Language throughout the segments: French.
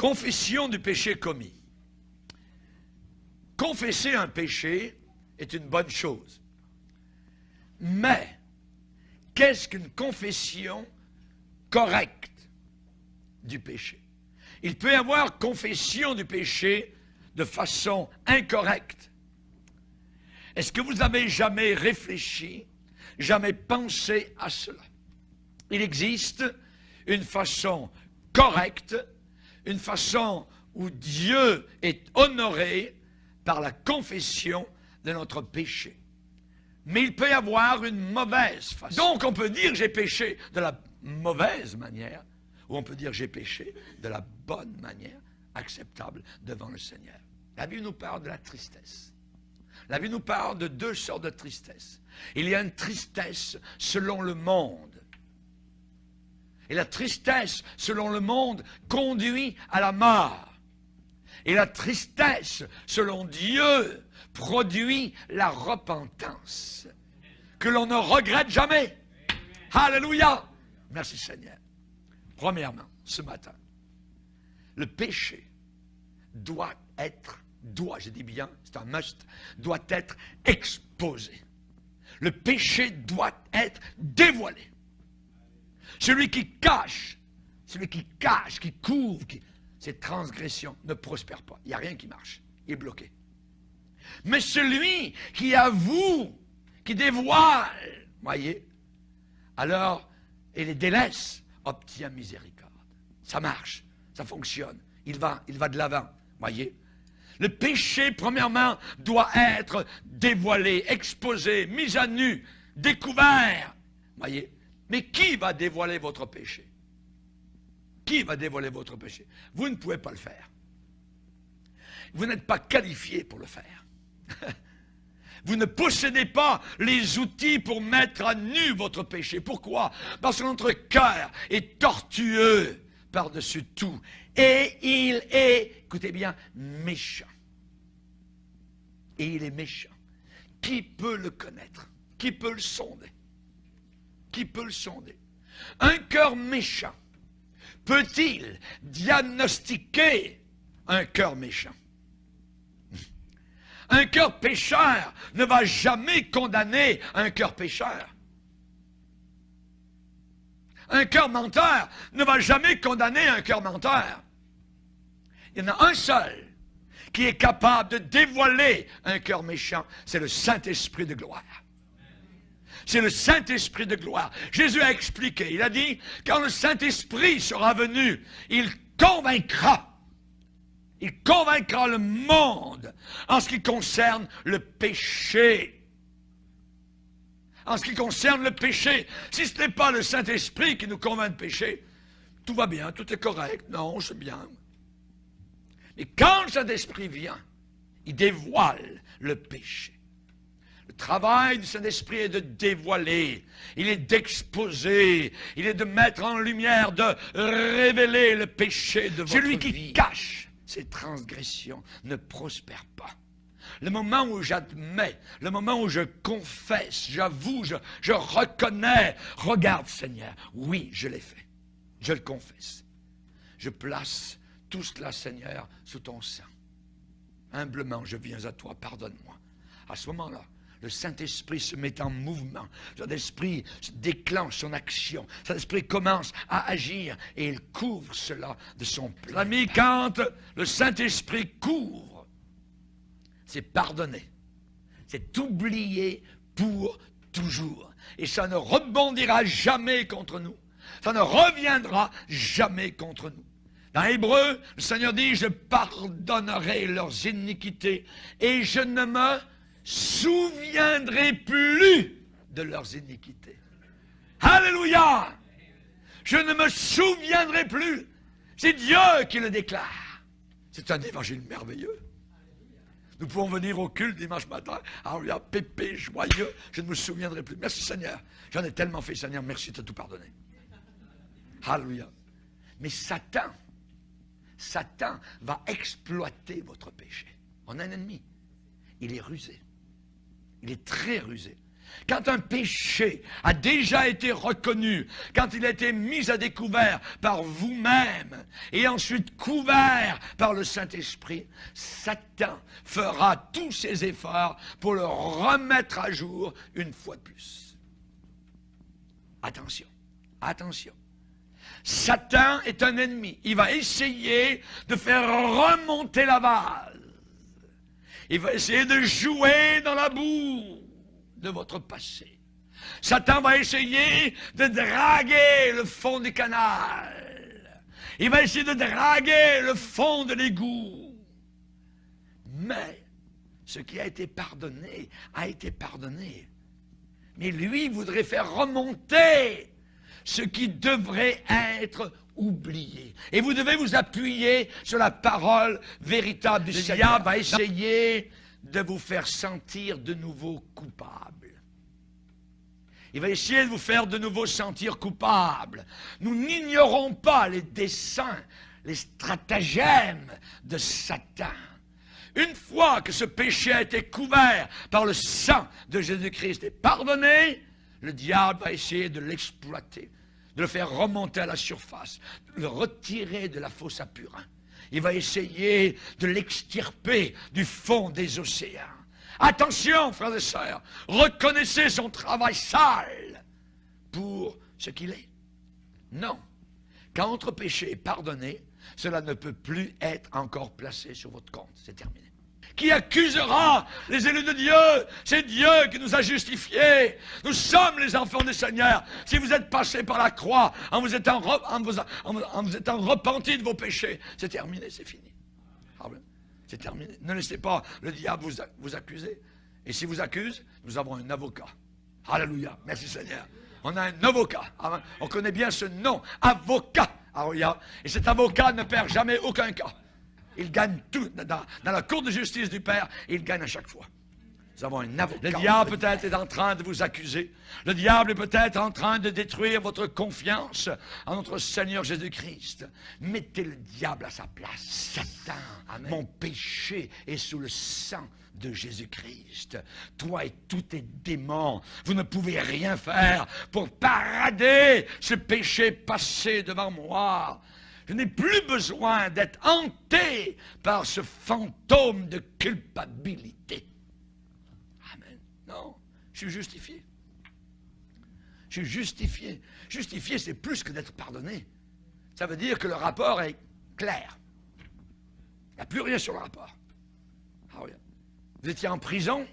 Confession du péché commis. Confesser un péché est une bonne chose. Mais, qu'est-ce qu'une confession correcte du péché? Il peut y avoir confession du péché de façon incorrecte. Est-ce que vous n'avez jamais réfléchi, jamais pensé à cela? Il existe une façon correcte, une façon où Dieu est honoré par la confession de notre péché. Mais il peut y avoir une mauvaise façon. Donc on peut dire j'ai péché de la mauvaise manière, ou on peut dire j'ai péché de la bonne manière, acceptable devant le Seigneur. La Bible nous parle de la tristesse. La Bible nous parle de deux sortes de tristesse. Il y a une tristesse selon le monde. Et la tristesse selon le monde conduit à la mort. Et la tristesse selon Dieu produit la repentance que l'on ne regrette jamais. Alléluia! Merci Seigneur. Premièrement, ce matin, le péché je dis bien, c'est un must, doit être exposé. Le péché doit être dévoilé. Celui qui cache, qui couvre, ces transgressions ne prospèrent pas. Il n'y a rien qui marche. Il est bloqué. Mais celui qui avoue, qui dévoile, voyez, alors, et les délaisse, obtient miséricorde. Ça marche, ça fonctionne. Il va de l'avant, voyez. Le péché, premièrement, doit être dévoilé, exposé, mis à nu, découvert, voyez. Mais qui va dévoiler votre péché? Qui va dévoiler votre péché? Vous ne pouvez pas le faire. Vous n'êtes pas qualifié pour le faire. Vous ne possédez pas les outils pour mettre à nu votre péché. Pourquoi? Parce que notre cœur est tortueux par-dessus tout. Et il est, écoutez bien, méchant. Et il est méchant. Qui peut le connaître? Qui peut le sonder? Qui peut le sonder? Un cœur méchant peut-il diagnostiquer un cœur méchant? Un cœur pécheur ne va jamais condamner un cœur pécheur. Un cœur menteur ne va jamais condamner un cœur menteur. Il y en a un seul qui est capable de dévoiler un cœur méchant, c'est le Saint-Esprit de gloire. C'est le Saint-Esprit de gloire. Jésus a expliqué, il a dit, quand le Saint-Esprit sera venu, il convaincra le monde en ce qui concerne le péché. En ce qui concerne le péché, si ce n'est pas le Saint-Esprit qui nous convainc de péché, tout va bien, tout est correct, non, c'est bien. Mais quand le Saint-Esprit vient, il dévoile le péché. Le travail du Saint-Esprit est de dévoiler, il est d'exposer, il est de mettre en lumière, de révéler le péché de votre vie. Celui qui cache ces transgressions ne prospèrent pas. Le moment où j'admets, le moment où je confesse, j'avoue, je reconnais, regarde Seigneur, oui, je l'ai fait, je le confesse. Je place tout cela, Seigneur, sous ton sang. Humblement, je viens à toi, pardonne-moi. À ce moment-là, le Saint-Esprit se met en mouvement. Le Saint-Esprit déclenche son action. Le Saint-Esprit commence à agir et il couvre cela de son plein. Ami, quand le Saint-Esprit couvre, c'est pardonner. C'est oublier pour toujours. Et ça ne rebondira jamais contre nous. Ça ne reviendra jamais contre nous. Dans Hébreu, le Seigneur dit, je pardonnerai leurs iniquités et je ne me souviendrai plus de leurs iniquités. Alléluia! Je ne me souviendrai plus. C'est Dieu qui le déclare. C'est un évangile merveilleux. Nous pouvons venir au culte dimanche matin, alléluia, pépé, joyeux, je ne me souviendrai plus. Merci Seigneur. J'en ai tellement fait, Seigneur, merci de tout pardonner. Alléluia. Mais Satan va exploiter votre péché. On a un ennemi. Il est rusé. Il est très rusé. Quand un péché a déjà été reconnu, quand il a été mis à découvert par vous-même et ensuite couvert par le Saint-Esprit, Satan fera tous ses efforts pour le remettre à jour une fois de plus. Attention, attention. Satan est un ennemi. Il va essayer de faire remonter la vase. Il va essayer de jouer dans la boue de votre passé. Satan va essayer de draguer le fond du canal. Il va essayer de draguer le fond de l'égout. Mais ce qui a été pardonné a été pardonné. Mais lui voudrait faire remonter ce qui devrait être oublié. Et vous devez vous appuyer sur la parole véritable du Seigneur. Le diable va essayer de vous faire sentir de nouveau coupable. Il va essayer de vous faire de nouveau sentir coupable. Nous n'ignorons pas les desseins, les stratagèmes de Satan. Une fois que ce péché a été couvert par le sang de Jésus-Christ et pardonné, le diable va essayer de l'exploiter, de le faire remonter à la surface, de le retirer de la fosse à purin. Il va essayer de l'extirper du fond des océans. Attention, frères et sœurs, reconnaissez son travail sale pour ce qu'il est. Non, quand votre péché est pardonné, cela ne peut plus être encore placé sur votre compte. C'est terminé. Qui accusera les élus de Dieu? C'est Dieu qui nous a justifiés. Nous sommes les enfants du Seigneur. Si vous êtes passés par la croix en vous étant repentis de vos péchés, c'est terminé, c'est fini. C'est terminé. Ne laissez pas le diable vous accuser. Et s'il vous accuse, nous avons un avocat. Alléluia. Merci Seigneur. On a un avocat. On connaît bien ce nom. Avocat. Alléluia. Et cet avocat ne perd jamais aucun cas. Il gagne tout. Dans la cour de justice du Père, il gagne à chaque fois. Nous avons un avocat. Le diable peut-être est en train de vous accuser. Le diable est peut-être en train de détruire votre confiance en notre Seigneur Jésus-Christ. Mettez le diable à sa place. Satan, amen. Mon péché est sous le sang de Jésus-Christ. Toi et tous tes démons, vous ne pouvez rien faire pour parader ce péché passé devant moi. Je n'ai plus besoin d'être hanté par ce fantôme de culpabilité. Amen. Non, je suis justifié. Je suis justifié. Justifié, c'est plus que d'être pardonné. Ça veut dire que le rapport est clair. Il n'y a plus rien sur le rapport. Ah oui. Vous étiez en prison,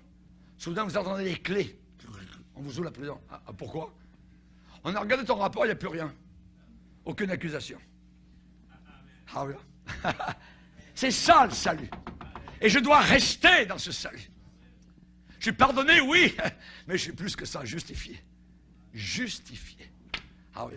soudain vous entendez les clés. On vous ouvre la prison. Ah, pourquoi? On a regardé ton rapport, il n'y a plus rien. Aucune accusation. Ah oui. C'est ça le salut. Et je dois rester dans ce salut. Je suis pardonné, oui, mais je suis plus que ça, justifié. Justifié. Ah oui.